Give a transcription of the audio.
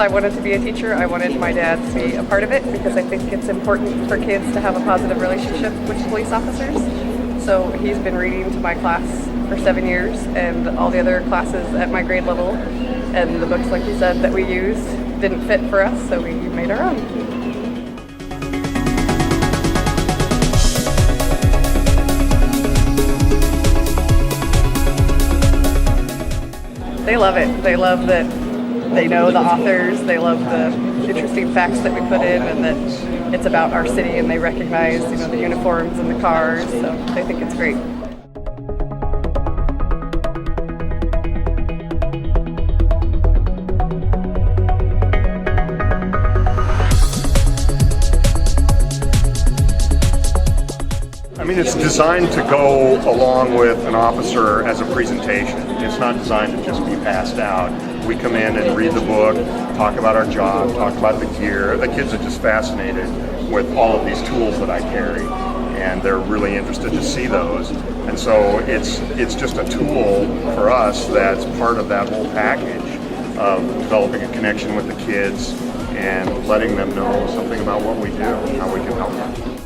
I wanted to be a teacher, I wanted my dad to be a part of it because I think it's important for kids to have a positive relationship with police officers. So he's been reading to my class for 7 years and all the other classes at my grade level. And the books, like you said, that we used didn't fit for us, so we made our own. They love it. They love that they know the authors. They love the interesting facts that we put in, and that it's about our city, and they recognize, the uniforms and the cars. So they think it's great. I mean, it's designed to go along with an officer as a presentation. It's not designed to just be passed out. We come in and read the book, talk about our job, talk about the gear. The kids are just fascinated with all of these tools that I carry, and they're really interested to see those. And so it's just a tool for us that's part of that whole package of developing a connection with the kids and letting them know something about what we do and how we can help them.